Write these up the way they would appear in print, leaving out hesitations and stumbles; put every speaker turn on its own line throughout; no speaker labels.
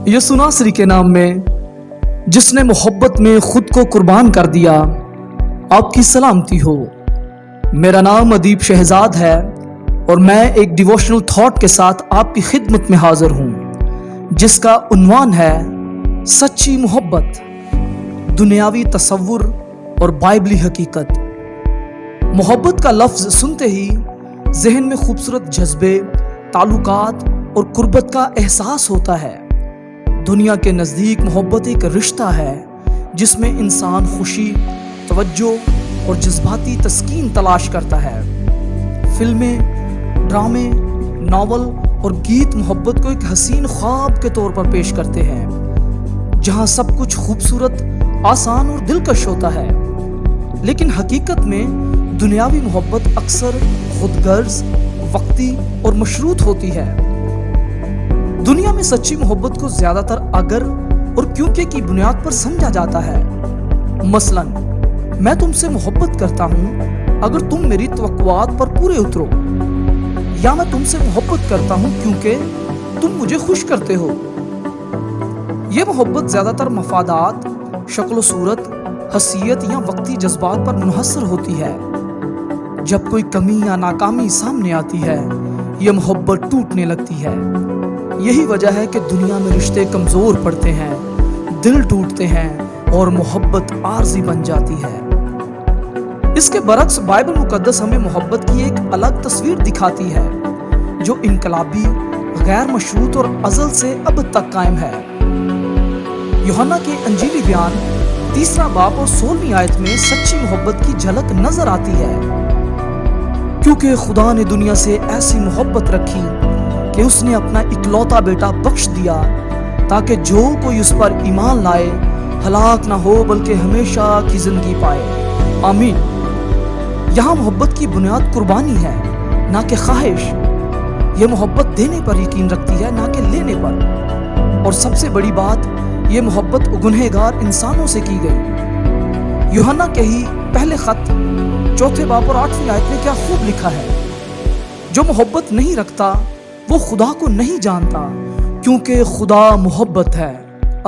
यसु नासरी के नाम में, जिसने मोहब्बत में खुद को कुर्बान कर दिया, आपकी सलामती हो। मेरा नाम अदीब शहजाद है और मैं एक डिवोशनल थॉट के साथ आपकी खिदमत में हाजिर हूँ, जिसका उन्वान है सच्ची मोहब्बत, दुनियावी तसव्वुर और बाइबली हकीकत। मोहब्बत का लफ्ज सुनते ही जहन में खूबसूरत जज्बे, ताल्लुकात और कुर्बत का एहसास होता है। दुनिया के नज़दीक मोहब्बत एक रिश्ता है जिसमें इंसान खुशी, तवज्जो और जज्बाती तस्कीन तलाश करता है। फिल्में, ड्रामे, नावल और गीत मोहब्बत को एक हसीन ख्वाब के तौर पर पेश करते हैं, जहां सब कुछ खूबसूरत, आसान और दिलकश होता है। लेकिन हकीकत में दुनियावी मोहब्बत अक्सर खुदगर्ज, वक्ती और मशरूत होती है। दुनिया में सच्ची मोहब्बत को ज्यादातर अगर और क्योंकि की बुनियाद पर समझा जाता है। मसलन, मैं तुमसे मोहब्बत करता हूं अगर तुम मेरी तवक्कुआत पर पूरे उतरो, या मैं तुमसे मोहब्बत करता हूं क्योंकि तुम मुझे खुश करते हो। यह मोहब्बत ज्यादातर मफादात, शक्ल सूरत, हसीयत या वक्ती जज्बात पर मुनहसर होती है। जब कोई कमी या नाकामी सामने आती है, यह मोहब्बत टूटने लगती है। यही वजह है कि दुनिया में रिश्ते कमजोर पड़ते हैं, दिल टूटते हैं और मोहब्बत आर्जी बन जाती है। इसके बरक्स बाइबल मुकद्दस हमें मोहब्बत की एक अलग तस्वीर दिखाती है, जो इनकलाबी, गैर मशरूत और अज़ल से अब तक कायम है। यूहन्ना के अंजीली बयान 3 बाब और 16वीं आयत में सच्ची मोहब्बत की झलक नजर आती है। क्योंकि खुदा ने दुनिया से ऐसी मोहब्बत रखी कि उसने अपना इकलौता बेटा बख्श दिया, ताकि जो कोई उस पर ईमान लाए हलाक ना हो बल्कि हमेशा की जिंदगी पाए। आमीन। यहाँ मोहब्बत की बुनियाद कुर्बानी है, ना कि ख्वाहिश। यह मोहब्बत देने पर यकीन रखती है, ना कि लेने पर। और सबसे बड़ी बात, यह मोहब्बत गुनहगार इंसानों से की गई। यूहन्ना के ही पहले खत 4 बाब और 8वीं आयत में क्या खूब लिखा है, जो मोहब्बत नहीं रखता वो खुदा को नहीं जानता, क्योंकि खुदा मोहब्बत है।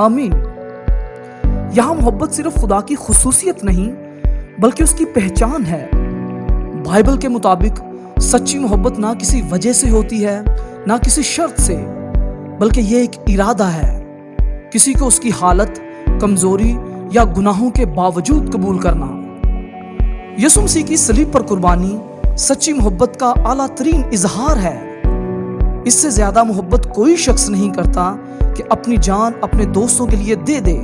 आमीन। यहां मोहब्बत सिर्फ खुदा की खुसूसियत नहीं बल्कि उसकी पहचान है। बाइबल के मुताबिक सच्ची मोहब्बत ना किसी वजह से होती है, ना किसी शर्त से, बल्कि यह एक इरादा है, किसी को उसकी हालत, कमजोरी या गुनाहों के बावजूद कबूल करना। यसु मसीह की सलीब पर कुर्बानी सच्ची मोहब्बत का आला तरीन इजहार है। इससे ज्यादा मोहब्बत कोई शख्स नहीं करता कि अपनी जान अपने दोस्तों के लिए दे दे।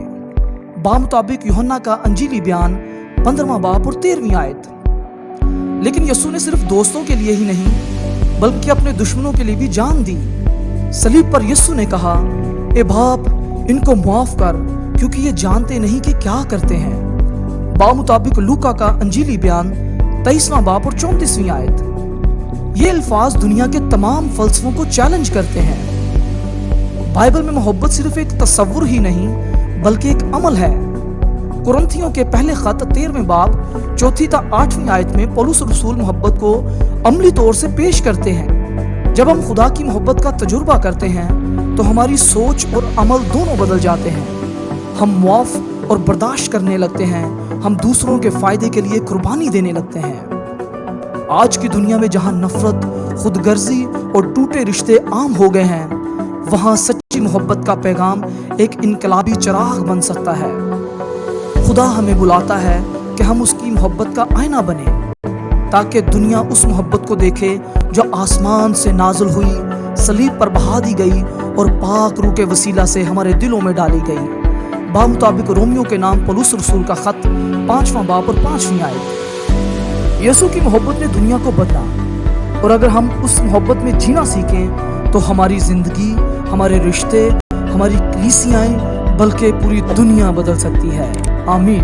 बामुताबिक यूहन्ना का अंजीली बयान 15वां बाब और 13वीं आयत। लेकिन यसु ने सिर्फ दोस्तों के लिए ही नहीं बल्कि अपने दुश्मनों के लिए भी जान दी। सलीब पर यसु ने कहा, ए बाप, इनको माफ कर, क्योंकि ये जानते नहीं कि क्या करते हैं। बामुताबिक लूका का अंजीली बयान 23वां बाब और 34वीं आयत। ये अल्फाज दुनिया के तमाम फलसफों को चैलेंज करते हैं। बाइबल में मोहब्बत सिर्फ एक तसव्वुर ही नहीं बल्कि एक अमल है। कुरिन्थियों के पहले खत 13वें बाब 4 से 8वीं आयत में पौलुस रसूल मोहब्बत को अमली तौर से पेश करते हैं। जब हम खुदा की मोहब्बत का तजुर्बा करते हैं तो हमारी सोच और अमल दोनों बदल जाते हैं। हम मुआफ और बर्दाश्त करने लगते हैं। हम दूसरों के फायदे के लिए कुर्बानी देने लगते हैं। आज की दुनिया में जहां नफरत, खुदगर्जी और टूटे रिश्ते आम हो गए हैं, वहां सच्ची मोहब्बत का पैगाम एक इनकलाबी चिराग बन सकता है। खुदा हमें बुलाता है कि हम उसकी मोहब्बत का आईना बने, ताकि दुनिया उस मोहब्बत को देखे जो आसमान से नाजुल हुई, सलीब पर बहा दी गई और पाक रूह के वसीला से हमारे दिलों में डाली गई। बामुताबिक रोमियो के नाम पौलुस रसूल का खत 5वां बाब और 5वीं आयत। यसु की मोहब्बत ने दुनिया को बदला, और अगर हम उस मोहब्बत में जीना सीखें तो हमारी जिंदगी, हमारे रिश्ते, हमारी कलीसियाएं, बल्कि पूरी दुनिया बदल सकती है। आमीन।